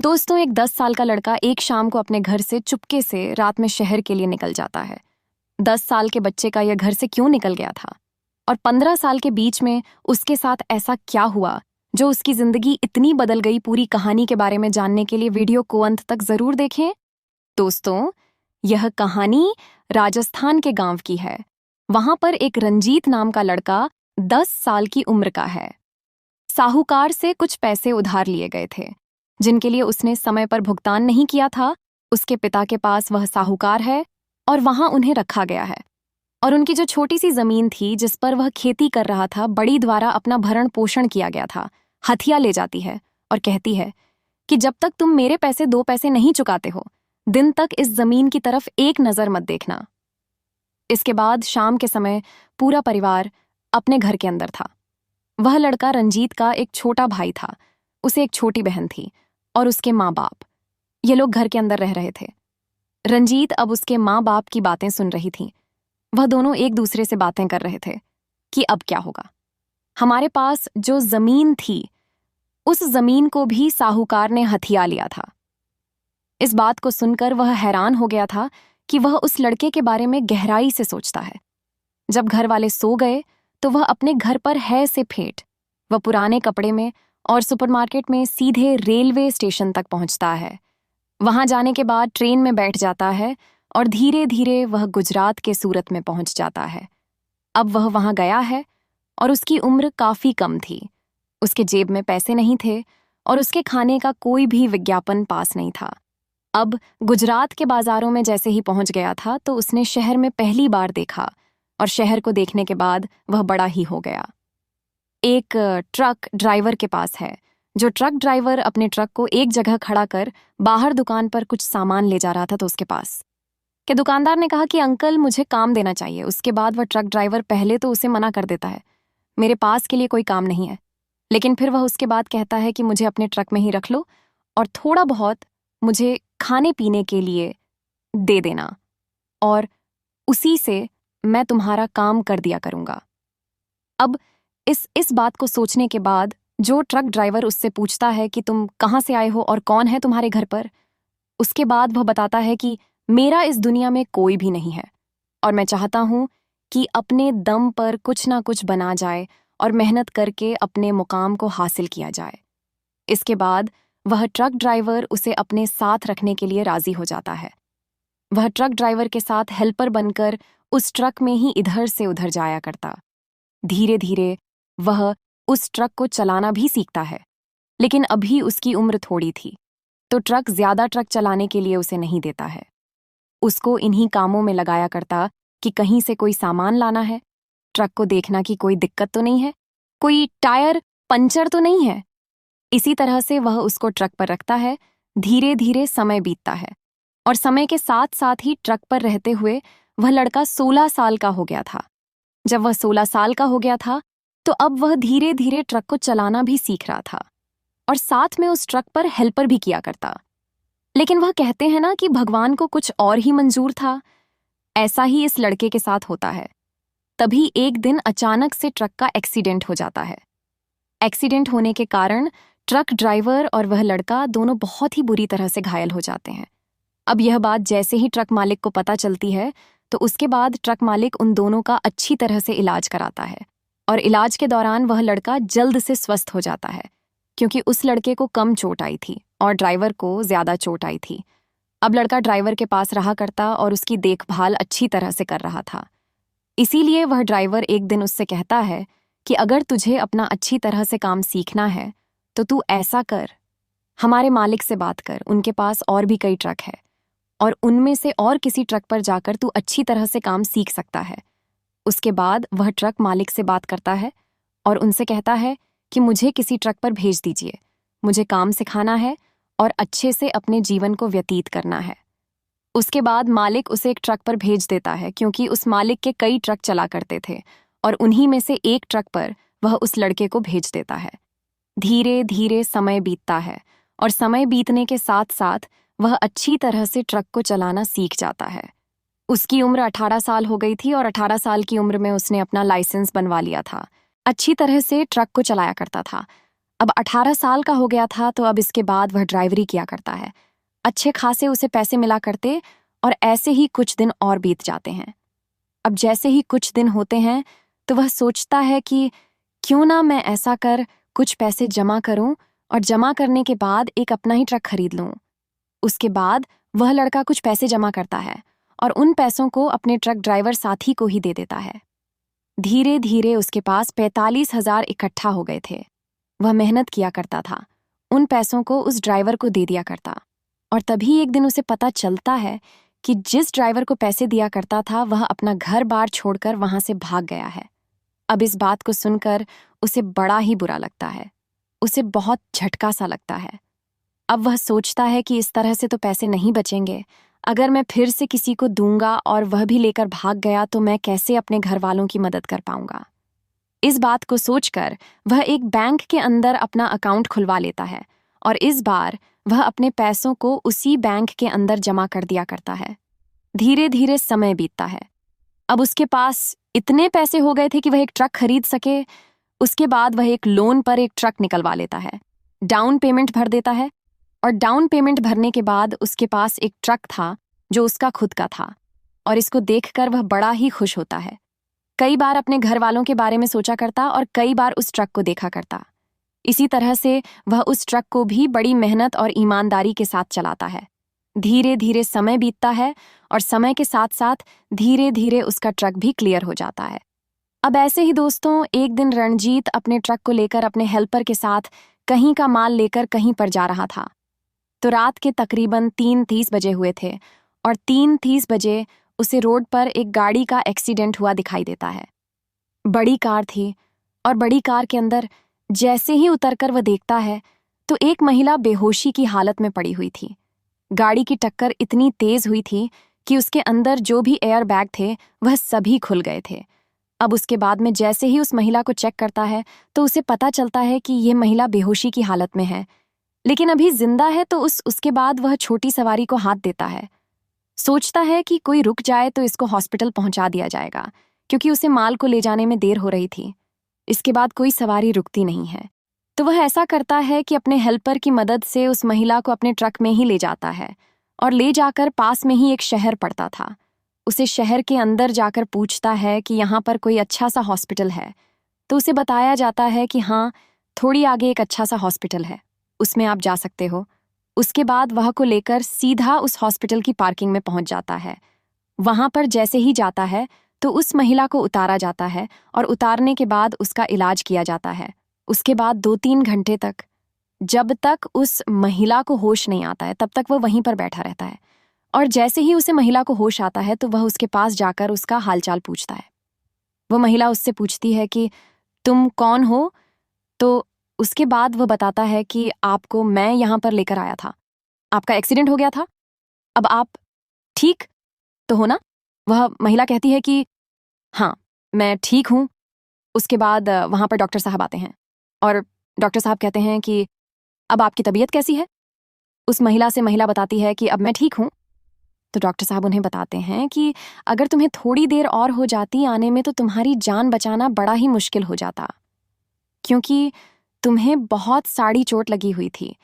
दोस्तों, एक 10 साल का लड़का एक शाम को अपने घर से चुपके से रात में शहर के लिए निकल जाता है। 10 साल के बच्चे का यह घर से क्यों निकल गया था और 15 साल के बीच में उसके साथ ऐसा क्या हुआ जो उसकी जिंदगी इतनी बदल गई, पूरी कहानी के बारे में जानने के लिए वीडियो को अंत तक जरूर देखें। दोस्तों, यह कहानी राजस्थान के गांव की है। वहां पर एक रंजीत नाम का लड़का 10 साल की उम्र का है। साहूकार से कुछ पैसे उधार लिए गए थे जिनके लिए उसने समय पर भुगतान नहीं किया था। उसके पिता के पास वह साहूकार है और वहां उन्हें रखा गया है, और उनकी जो छोटी सी जमीन थी जिस पर वह खेती कर रहा था, बड़ी द्वारा अपना भरण पोषण किया गया था, हथिया ले जाती है और कहती है कि जब तक तुम मेरे पैसे 2 पैसे नहीं चुकाते हो, दिन तक इस जमीन की तरफ एक नजर मत देखना। इसके बाद शाम के समय पूरा परिवार अपने घर के अंदर था। वह लड़का रंजीत का एक छोटा भाई था, उसे एक छोटी बहन थी और उसके माँ बाप। ये लोग घर के अंदर रह रहे थे। रंजीत अब उसके माँ बाप की बातें सुन रही थी। वह दोनों एक दूसरे से बातें कर रहे थे कि अब क्या होगा। हमारे पास जो जमीन थी, उस जमीन को भी साहूकार ने हथिया लिया था। इस बात को सुनकर वह हैरान हो गया था कि वह उस लड़के के बारे में गहराई से सोचता है। जब घर वाले सो गए तो वह अपने घर पर है से फेंट, वह पुराने कपड़े में और सुपरमार्केट में सीधे रेलवे स्टेशन तक पहुंचता है। वहां जाने के बाद ट्रेन में बैठ जाता है और धीरे धीरे वह गुजरात के सूरत में पहुंच जाता है। अब वह वहां गया है और उसकी उम्र काफी कम थी। उसके जेब में पैसे नहीं थे और उसके खाने का कोई भी विज्ञापन पास नहीं था। अब गुजरात के बाजारों में जैसे ही पहुंच गया था तो उसने शहर में पहली बार देखा, और शहर को देखने के बाद वह बड़ा ही हो गया। एक ट्रक ड्राइवर के पास है। जो ट्रक ड्राइवर अपने ट्रक को एक जगह खड़ा कर बाहर दुकान पर कुछ सामान ले जा रहा था, तो उसके पास के दुकानदार ने कहा कि अंकल, मुझे काम देना चाहिए। उसके बाद वह ट्रक ड्राइवर पहले तो उसे मना कर देता है, मेरे पास के लिए कोई काम नहीं है। लेकिन फिर वह उसके बाद कहता है कि मुझे अपने ट्रक में ही रख लो और थोड़ा बहुत मुझे खाने पीने के लिए दे देना, और उसी से मैं तुम्हारा काम कर दिया करूंगा। अब इस बात को सोचने के बाद जो ट्रक ड्राइवर उससे पूछता है कि तुम कहाँ से आए हो और कौन है तुम्हारे घर पर, उसके बाद वह बताता है कि मेरा इस दुनिया में कोई भी नहीं है और मैं चाहता हूं कि अपने दम पर कुछ ना कुछ बना जाए और मेहनत करके अपने मुकाम को हासिल किया जाए। इसके बाद वह ट्रक ड्राइवर उसे अपने साथ रखने के लिए राजी हो जाता है। वह ट्रक ड्राइवर के साथ हेल्पर बनकर उस ट्रक में ही इधर से उधर जाया करता। धीरे धीरे वह उस ट्रक को चलाना भी सीखता है, लेकिन अभी उसकी उम्र थोड़ी थी तो ट्रक ज्यादा ट्रक चलाने के लिए उसे नहीं देता है। उसको इन्हीं कामों में लगाया करता कि कहीं से कोई सामान लाना है, ट्रक को देखना कि कोई दिक्कत तो नहीं है, कोई टायर पंचर तो नहीं है। इसी तरह से वह उसको ट्रक पर रखता है। धीरे धीरे समय बीतता है और समय के साथ साथ ही ट्रक पर रहते हुए वह लड़का 16 साल का हो गया था। जब वह 16 साल का हो गया था तो अब वह धीरे धीरे ट्रक को चलाना भी सीख रहा था और साथ में उस ट्रक पर हेल्पर भी किया करता। लेकिन वह कहते हैं ना कि भगवान को कुछ और ही मंजूर था। ऐसा ही इस लड़के के साथ होता है। तभी एक दिन अचानक से ट्रक का एक्सीडेंट हो जाता है। एक्सीडेंट होने के कारण ट्रक ड्राइवर और वह लड़का दोनों बहुत ही बुरी तरह से घायल हो जाते हैं। अब यह बात जैसे ही ट्रक मालिक को पता चलती है तो उसके बाद ट्रक मालिक उन दोनों का अच्छी तरह से इलाज कराता है, और इलाज के दौरान वह लड़का जल्द से स्वस्थ हो जाता है क्योंकि उस लड़के को कम चोट आई थी और ड्राइवर को ज्यादा चोट आई थी। अब लड़का ड्राइवर के पास रहा करता और उसकी देखभाल अच्छी तरह से कर रहा था। इसीलिए वह ड्राइवर एक दिन उससे कहता है कि अगर तुझे अपना अच्छी तरह से काम सीखना है तो तू ऐसा कर, हमारे मालिक से बात कर, उनके पास और भी कई ट्रक है और उनमें से और किसी ट्रक पर जाकर तू अच्छी तरह से काम सीख सकता है। उसके बाद वह ट्रक मालिक से बात करता है और उनसे कहता है कि मुझे किसी ट्रक पर भेज दीजिए, मुझे काम सिखाना है और अच्छे से अपने जीवन को व्यतीत करना है। उसके बाद मालिक उसे एक ट्रक पर भेज देता है क्योंकि उस मालिक के कई ट्रक चला करते थे और उन्हीं में से एक ट्रक पर वह उस लड़के को भेज देता है। धीरे धीरे समय बीतता है और समय बीतने के साथ साथ वह अच्छी तरह से ट्रक को चलाना सीख जाता है। उसकी उम्र 18 साल हो गई थी और 18 साल की उम्र में उसने अपना लाइसेंस बनवा लिया था। अच्छी तरह से ट्रक को चलाया करता था। अब 18 साल का हो गया था, तो अब इसके बाद वह ड्राइवरी किया करता है। अच्छे खासे उसे पैसे मिला करते, और ऐसे ही कुछ दिन और बीत जाते हैं। अब जैसे ही कुछ दिन होते हैं तो वह सोचता है कि क्यों ना मैं ऐसा कर कुछ पैसे जमा करूं, और जमा करने के बाद एक अपना ही ट्रक खरीद लूं। उसके बाद वह लड़का कुछ पैसे जमा करता है और उन पैसों को अपने ट्रक ड्राइवर साथी को ही दे देता है। धीरे धीरे उसके पास 45,000 इकट्ठा हो गए थे। वह मेहनत किया करता था, उन पैसों को उस ड्राइवर को दे दिया करता, और तभी एक दिन उसे पता चलता है कि जिस ड्राइवर को पैसे दिया करता था वह अपना घर बार छोड़कर वहां से भाग गया है। अब इस बात को सुनकर उसे बड़ा ही बुरा लगता है, उसे बहुत झटका सा लगता है। अब वह सोचता है कि इस तरह से तो पैसे नहीं बचेंगे, अगर मैं फिर से किसी को दूंगा और वह भी लेकर भाग गया तो मैं कैसे अपने घर वालों की मदद कर पाऊंगा। इस बात को सोचकर वह एक बैंक के अंदर अपना अकाउंट खुलवा लेता है, और इस बार वह अपने पैसों को उसी बैंक के अंदर जमा कर दिया करता है। धीरे धीरे समय बीतता है। अब उसके पास इतने पैसे हो गए थे कि वह एक ट्रक खरीद सके। उसके बाद वह एक लोन पर एक ट्रक निकलवा लेता है, डाउन पेमेंट भर देता है, और डाउन पेमेंट भरने के बाद उसके पास एक ट्रक था जो उसका खुद का था, और इसको देखकर वह बड़ा ही खुश होता है। कई बार अपने घर वालों के बारे में सोचा करता और कई बार उस ट्रक को देखा करता। इसी तरह से वह उस ट्रक को भी बड़ी मेहनत और ईमानदारी के साथ चलाता है। धीरे धीरे समय बीतता है और समय के साथ साथ धीरे धीरे उसका ट्रक भी क्लियर हो जाता है। अब ऐसे ही दोस्तों, एक दिन रणजीत अपने ट्रक को लेकर अपने हेल्पर के साथ कहीं का माल लेकर कहीं पर जा रहा था। तो रात के तकरीबन 3:30 बजे हुए थे, और 3:30 बजे उसे रोड पर एक गाड़ी का एक्सीडेंट हुआ दिखाई देता है। बड़ी कार थी, और बड़ी कार के अंदर जैसे ही उतरकर वह देखता है तो एक महिला बेहोशी की हालत में पड़ी हुई थी। गाड़ी की टक्कर इतनी तेज हुई थी कि उसके अंदर जो भी एयर बैग थे वह सभी खुल गए थे। अब उसके बाद में जैसे ही उस महिला को चेक करता है तो उसे पता चलता है कि यह महिला बेहोशी की हालत में है, लेकिन अभी जिंदा है। तो उसके बाद वह छोटी सवारी को हाथ देता है, सोचता है कि कोई रुक जाए तो इसको हॉस्पिटल पहुंचा दिया जाएगा, क्योंकि उसे माल को ले जाने में देर हो रही थी। इसके बाद कोई सवारी रुकती नहीं है, तो वह ऐसा करता है कि अपने हेल्पर की मदद से उस महिला को अपने ट्रक में ही ले जाता है, और ले जाकर पास में ही एक शहर पड़ता था। उसे शहर के अंदर जाकर पूछता है कि यहाँ पर कोई अच्छा सा हॉस्पिटल है। तो उसे बताया जाता है कि हाँ, थोड़ी आगे एक अच्छा सा हॉस्पिटल है, उसमें आप जा सकते हो। उसके बाद वह को लेकर सीधा उस हॉस्पिटल की पार्किंग में पहुंच जाता है। वहां पर जैसे ही जाता है तो उस महिला को उतारा जाता है, और उतारने के बाद उसका इलाज किया जाता है। उसके बाद 2-3 घंटे तक, जब तक उस महिला को होश नहीं आता है तब तक वह वहीं पर बैठा रहता है, और जैसे ही उसे महिला को होश आता है तो वह उसके पास जाकर उसका हालचाल पूछता है। वह महिला उससे पूछती है कि तुम कौन हो? तो उसके बाद वह बताता है कि आपको मैं यहाँ पर लेकर आया था, आपका एक्सीडेंट हो गया था, अब आप ठीक तो हो ना? वह महिला कहती है कि हाँ, मैं ठीक हूँ। उसके बाद वहाँ पर डॉक्टर साहब आते हैं, और डॉक्टर साहब कहते हैं कि अब आपकी तबीयत कैसी है? उस महिला से महिला बताती है कि अब मैं ठीक हूँ। तो डॉक्टर साहब उन्हें बताते हैं कि अगर तुम्हें थोड़ी देर और हो जाती आने में तो तुम्हारी जान बचाना बड़ा ही मुश्किल हो जाता, क्योंकि तुम्हें बहुत सारी चोट लगी हुई थी,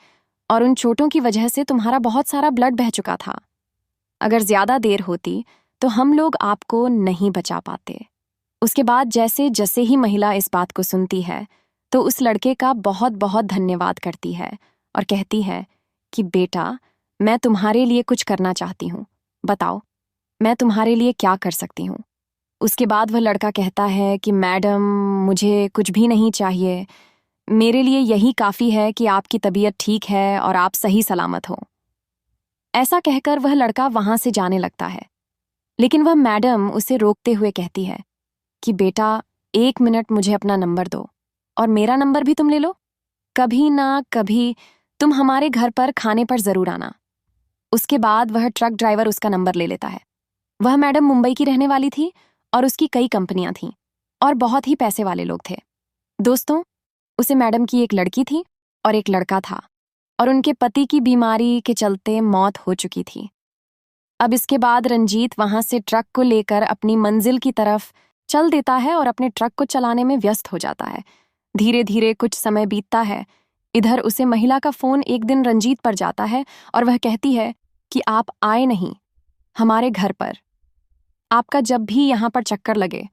और उन चोटों की वजह से तुम्हारा बहुत सारा ब्लड बह चुका था। अगर ज्यादा देर होती तो हम लोग आपको नहीं बचा पाते। उसके बाद जैसे जैसे ही महिला इस बात को सुनती है तो उस लड़के का बहुत बहुत धन्यवाद करती है, और कहती है कि बेटा, मैं तुम्हारे लिए कुछ करना चाहती हूँ, बताओ मैं तुम्हारे लिए क्या कर सकती हूँ। उसके बाद वह लड़का कहता है कि मैडम, मुझे कुछ भी नहीं चाहिए, मेरे लिए यही काफ़ी है कि आपकी तबीयत ठीक है और आप सही सलामत हो। ऐसा कहकर वह लड़का वहां से जाने लगता है, लेकिन वह मैडम उसे रोकते हुए कहती है कि बेटा, 1 मिनट मुझे अपना नंबर दो, और मेरा नंबर भी तुम ले लो। कभी ना कभी तुम हमारे घर पर खाने पर जरूर आना। उसके बाद वह ट्रक ड्राइवर उसका नंबर ले लेता है। वह मैडम मुंबई की रहने वाली थी, और उसकी कई कंपनियां थीं, और बहुत ही पैसे वाले लोग थे। दोस्तों, उसे मैडम की एक लड़की थी और एक लड़का था, और उनके पति की बीमारी के चलते मौत हो चुकी थी। अब इसके बाद रंजीत वहां से ट्रक को लेकर अपनी मंजिल की तरफ चल देता है और अपने ट्रक को चलाने में व्यस्त हो जाता है। धीरे धीरे कुछ समय बीतता है इधर उसे महिला का फोन एक दिन रंजीत पर जाता है और वह कहती है कि आप आए नहीं हमारे घर पर। आपका जब भी यहाँ पर चक्कर लगे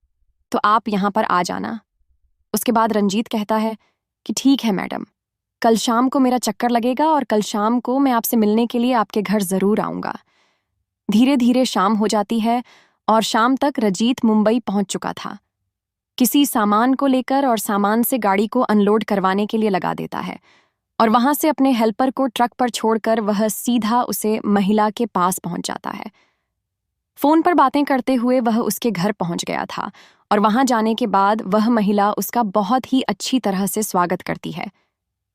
तो आप यहाँ पर आ जाना। उसके बाद रंजीत कहता है कि ठीक है मैडम, कल शाम को मेरा चक्कर लगेगा और कल शाम को मैं आपसे मिलने के लिए आपके घर जरूर आऊंगा। धीरे धीरे शाम हो जाती है और शाम तक रंजीत मुंबई पहुंच चुका था। किसी सामान को लेकर और सामान से गाड़ी को अनलोड करवाने के लिए लगा देता है और वहां से अपने हेल्पर को ट्रक पर छोड़कर वह सीधा उसे महिला के पास पहुंच जाता है। फोन पर बातें करते हुए वह उसके घर पहुंच गया था और वहां जाने के बाद वह महिला उसका बहुत ही अच्छी तरह से स्वागत करती है।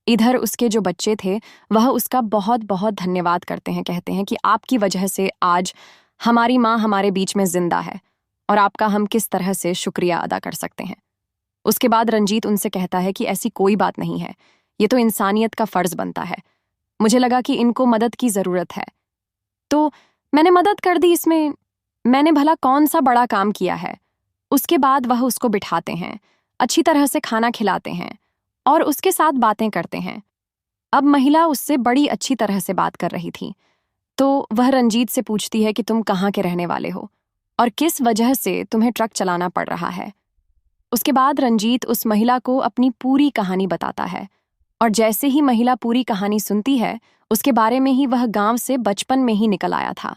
इधर उसके जो बच्चे थे वह उसका बहुत बहुत धन्यवाद करते हैं, कहते हैं कि आपकी वजह से आज हमारी माँ हमारे बीच में जिंदा है और आपका हम किस तरह से शुक्रिया अदा कर सकते हैं। उसके बाद रंजीत उनसे कहता है कि ऐसी कोई बात नहीं है, ये तो इंसानियत का फर्ज बनता है। मुझे लगा कि इनको मदद की जरूरत है तो मैंने मदद कर दी, इसमें मैंने भला कौन सा बड़ा काम किया है। उसके बाद वह उसको बिठाते हैं, अच्छी तरह से खाना खिलाते हैं और उसके साथ बातें करते हैं। अब महिला उससे बड़ी अच्छी तरह से बात कर रही थी तो वह रंजीत से पूछती है कि तुम कहाँ के रहने वाले हो और किस वजह से तुम्हें ट्रक चलाना पड़ रहा है। उसके बाद रंजीत उस महिला को अपनी पूरी कहानी बताता है और जैसे ही महिला पूरी कहानी सुनती है उसके बारे में ही वह गांव से बचपन में ही निकल आया था।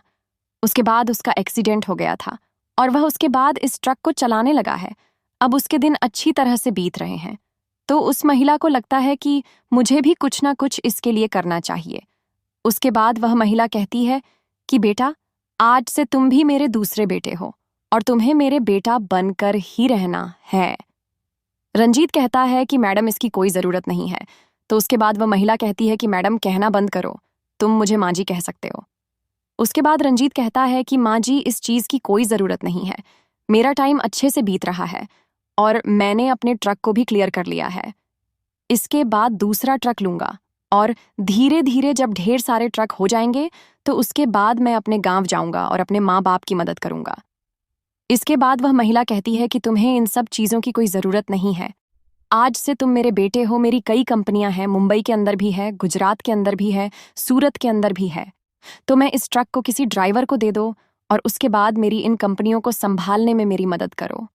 उसके बाद उसका एक्सीडेंट हो गया था और वह उसके बाद इस ट्रक को चलाने लगा है। अब उसके दिन अच्छी तरह से बीत रहे हैं तो उस महिला को लगता है कि मुझे भी कुछ ना कुछ इसके लिए करना चाहिए। उसके बाद वह महिला कहती है कि बेटा, आज से तुम भी मेरे दूसरे बेटे हो और तुम्हें मेरे बेटा बनकर ही रहना है। रंजीत कहता है कि मैडम इसकी कोई ज़रूरत नहीं है। तो उसके बाद वह महिला कहती है कि मैडम कहना बंद करो, तुम मुझे माँ जी कह सकते हो। उसके बाद रंजीत कहता है कि माँ जी इस चीज़ की कोई ज़रूरत नहीं है, मेरा टाइम अच्छे से बीत रहा है और मैंने अपने ट्रक को भी क्लियर कर लिया है। इसके बाद दूसरा ट्रक लूँगा और धीरे धीरे जब ढेर सारे ट्रक हो जाएंगे तो उसके बाद मैं अपने गांव जाऊंगा और अपने माँ बाप की मदद करूंगा। इसके बाद वह महिला कहती है कि तुम्हें इन सब चीज़ों की कोई ज़रूरत नहीं है, आज से तुम मेरे बेटे हो। मेरी कई कंपनियां हैं, मुंबई के अंदर भी है, गुजरात के अंदर भी है, सूरत के अंदर भी है। तो मैं इस ट्रक को किसी ड्राइवर को दे दो और उसके बाद मेरी इन कंपनियों को संभालने में मेरी मदद करो।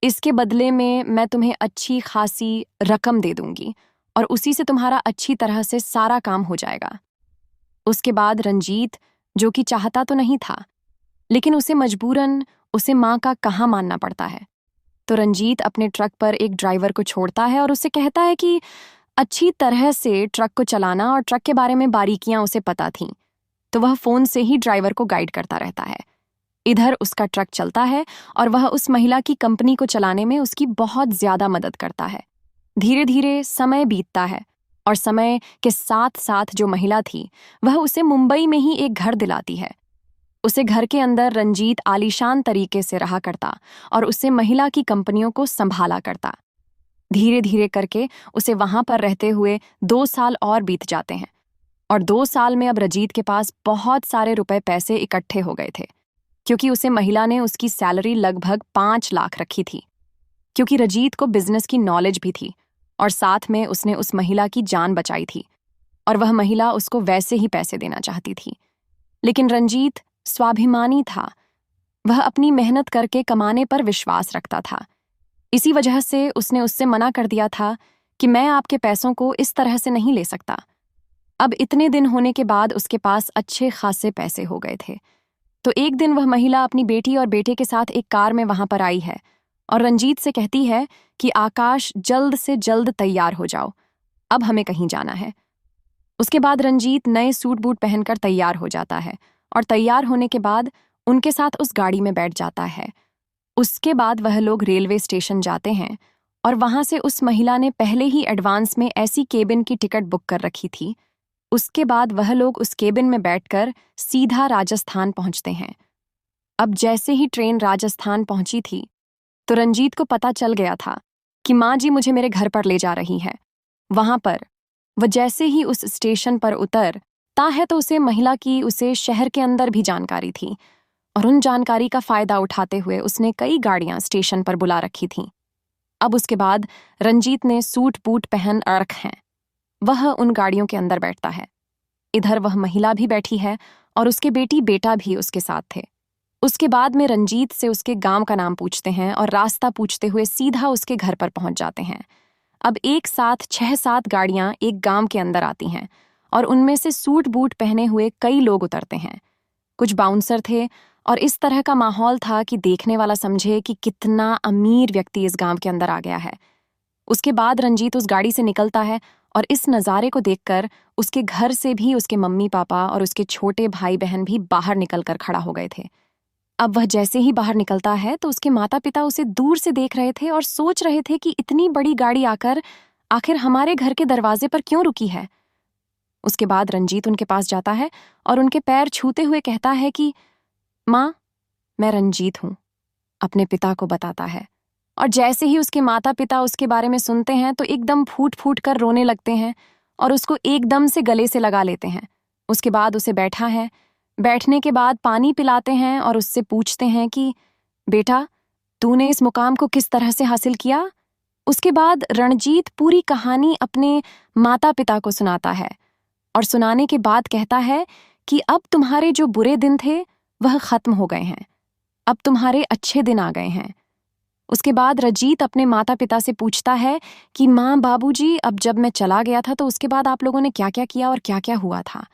इसके बदले में मैं तुम्हें अच्छी खासी रकम दे दूंगी और उसी से तुम्हारा अच्छी तरह से सारा काम हो जाएगा। उसके बाद रंजीत, जो कि चाहता तो नहीं था लेकिन उसे मजबूरन उसे माँ का कहाँ मानना पड़ता है, तो रंजीत अपने ट्रक पर एक ड्राइवर को छोड़ता है और उससे कहता है कि अच्छी तरह से ट्रक को चलाना और ट्रक के बारे में बारीकियां उसे पता थीं, तो वह फोन से ही ड्राइवर को गाइड करता रहता है। इधर उसका ट्रक चलता है और वह उस महिला की कंपनी को चलाने में उसकी बहुत ज्यादा मदद करता है। धीरे धीरे समय बीतता है और समय के साथ साथ जो महिला थी वह उसे मुंबई में ही एक घर दिलाती है। उसे घर के अंदर रंजीत आलीशान तरीके से रहा करता और उसे महिला की कंपनियों को संभाला करता। धीरे धीरे करके उसे वहां पर रहते हुए 2 साल और बीत जाते हैं और 2 साल में अब रंजीत के पास बहुत सारे रुपए पैसे इकट्ठे हो गए थे क्योंकि उसे महिला ने उसकी सैलरी लगभग 5 लाख रखी थी, क्योंकि रंजीत को बिजनेस की नॉलेज भी थी और साथ में उसने उस महिला की जान बचाई थी और वह महिला उसको वैसे ही पैसे देना चाहती थी। लेकिन रंजीत स्वाभिमानी था, वह अपनी मेहनत करके कमाने पर विश्वास रखता था। इसी वजह से उसने उससे मना कर दिया था कि मैं आपके पैसों को इस तरह से नहीं ले सकता। अब इतने दिन होने के बाद उसके पास अच्छे खासे पैसे हो गए थे। तो एक दिन वह महिला अपनी बेटी और बेटे के साथ एक कार में वहां पर आई है और रंजीत से कहती है कि आकाश, जल्द से जल्द तैयार हो जाओ, अब हमें कहीं जाना है। उसके बाद रंजीत नए सूट बूट पहनकर तैयार हो जाता है और तैयार होने के बाद उनके साथ उस गाड़ी में बैठ जाता है। उसके बाद वह लोग रेलवे स्टेशन जाते हैं और वहां से उस महिला ने पहले ही एडवांस में ऐसी केबिन की टिकट बुक कर रखी थी। उसके बाद वह लोग उस केबिन में बैठकर सीधा राजस्थान पहुंचते हैं। अब जैसे ही ट्रेन राजस्थान पहुंची थी तो रंजीत को पता चल गया था कि माँ जी मुझे मेरे घर पर ले जा रही है। वहां पर वह जैसे ही उस स्टेशन पर उतरता है तो उसे महिला की उसे शहर के अंदर भी जानकारी थी और उन जानकारी का फायदा उठाते हुए उसने कई गाड़ियां स्टेशन पर बुला रखी थीं। अब उसके बाद रंजीत ने सूट बूट पहन रख हैं, वह उन गाड़ियों के अंदर बैठता है। इधर वह महिला भी बैठी है और उसके बेटा भी उसके साथ थे। उसके बाद में रंजीत से उसके गांव का नाम पूछते हैं और रास्ता पूछते हुए सीधा उसके घर पर पहुंच जाते हैं। अब एक साथ 6-7 गाड़ियां एक गांव के अंदर आती हैं और उनमें से सूट बूट पहने हुए कई लोग उतरते हैं। कुछ बाउंसर थे और इस तरह का माहौल था कि देखने वाला समझे कि कितना अमीर व्यक्ति इस गांव के अंदर आ गया है। उसके बाद रंजीत उस गाड़ी से निकलता है और इस नज़ारे को देखकर उसके घर से भी उसके मम्मी पापा और उसके छोटे भाई बहन भी बाहर निकलकर खड़ा हो गए थे। अब वह जैसे ही बाहर निकलता है तो उसके माता पिता उसे दूर से देख रहे थे और सोच रहे थे कि इतनी बड़ी गाड़ी आकर आखिर हमारे घर के दरवाजे पर क्यों रुकी है। उसके बाद रंजीत उनके पास जाता है और उनके पैर छूते हुए कहता है कि माँ, मैं रंजीत हूँ, अपने पिता को बताता है। और जैसे ही उसके माता पिता उसके बारे में सुनते हैं तो एकदम फूट फूट कर रोने लगते हैं और उसको एकदम से गले से लगा लेते हैं। उसके बाद उसे बैठने के बाद पानी पिलाते हैं और उससे पूछते हैं कि बेटा, तूने इस मुकाम को किस तरह से हासिल किया। उसके बाद रणजीत पूरी कहानी अपने माता पिता को सुनाता है और सुनाने के बाद कहता है कि अब तुम्हारे जो बुरे दिन थे वह खत्म हो गए हैं, अब तुम्हारे अच्छे दिन आ गए हैं। उसके बाद रंजीत अपने माता पिता से पूछता है कि माँ बाबूजी, अब जब मैं चला गया था तो उसके बाद आप लोगों ने क्या क्या किया और क्या क्या हुआ था।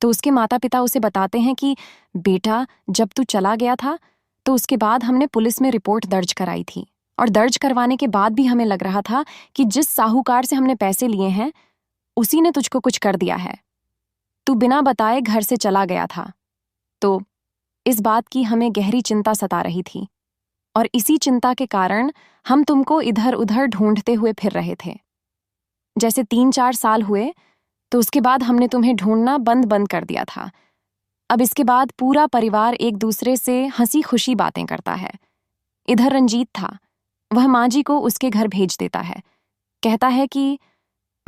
तो उसके माता पिता उसे बताते हैं कि बेटा, जब तू चला गया था तो उसके बाद हमने पुलिस में रिपोर्ट दर्ज कराई थी और दर्ज करवाने के बाद भी हमें लग रहा था कि जिस साहूकार से हमने पैसे लिए हैं उसी ने तुझको कुछ कर दिया है। तू बिना बताए घर से चला गया था, तो इस बात की हमें गहरी चिंता सता रही थी और इसी चिंता के कारण हम तुमको इधर उधर ढूंढते हुए फिर रहे थे। जैसे 3-4 साल हुए तो उसके बाद हमने तुम्हें ढूंढना बंद कर दिया था। अब इसके बाद पूरा परिवार एक दूसरे से हंसी खुशी बातें करता है। इधर रंजीत था, वह माँ जी को उसके घर भेज देता है। कहता है कि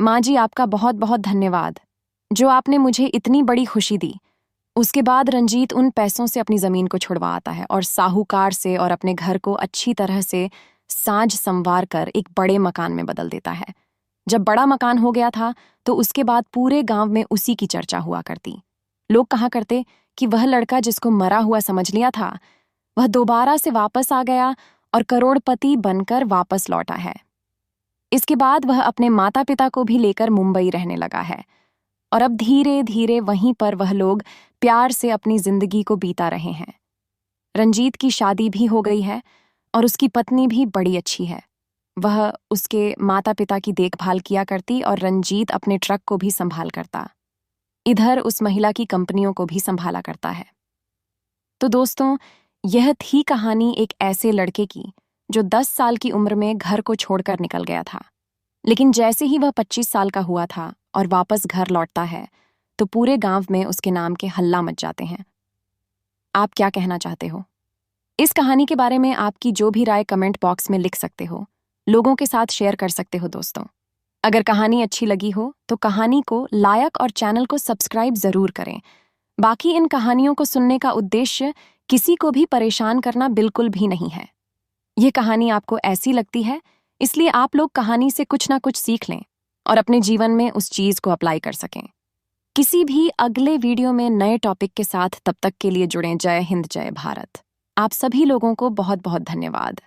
माँ जी, आपका बहुत बहुत धन्यवाद जो आपने मुझे इतनी बड़ी खुशी दी। उसके बाद रंजीत उन पैसों से अपनी जमीन को छुड़वा आता है और साहूकार से और अपने घर को अच्छी तरह से साज संवार कर एक बड़े मकान में बदल देता है। जब बड़ा मकान हो गया था तो उसके बाद पूरे गांव में उसी की चर्चा हुआ करती। लोग कहा करते कि वह लड़का जिसको मरा हुआ समझ लिया था वह दोबारा से वापस आ गया और करोड़पति बनकर वापस लौटा है। इसके बाद वह अपने माता पिता को भी लेकर मुंबई रहने लगा है और अब धीरे धीरे वहीं पर वह लोग प्यार से अपनी जिंदगी को बीता रहे हैं। रंजीत की शादी भी हो गई है और उसकी पत्नी भी बड़ी अच्छी है। वह उसके माता पिता की देखभाल किया करती और रंजीत अपने ट्रक को भी संभाल करता। इधर उस महिला की कंपनियों को भी संभाला करता है। तो दोस्तों, यह थी कहानी एक ऐसे लड़के की जो 10 साल की उम्र में घर को छोड़कर निकल गया था, लेकिन जैसे ही वह 25 साल का हुआ था और वापस घर लौटता है तो पूरे गांव में उसके नाम के हल्ला मच जाते हैं। आप क्या कहना चाहते हो इस कहानी के बारे में? आपकी जो भी राय कमेंट बॉक्स में लिख सकते हो, लोगों के साथ शेयर कर सकते हो। दोस्तों, अगर कहानी अच्छी लगी हो तो कहानी को लाइक और चैनल को सब्सक्राइब जरूर करें। बाकी इन कहानियों को सुनने का उद्देश्य किसी को भी परेशान करना बिल्कुल भी नहीं है। ये कहानी आपको ऐसी लगती है इसलिए आप लोग कहानी से कुछ ना कुछ सीख लें और अपने जीवन में उस चीज को अप्लाई कर सकें। किसी भी अगले वीडियो में नए टॉपिक के साथ, तब तक के लिए जुड़ें। जय हिंद, जय भारत। आप सभी लोगों को बहुत बहुत धन्यवाद।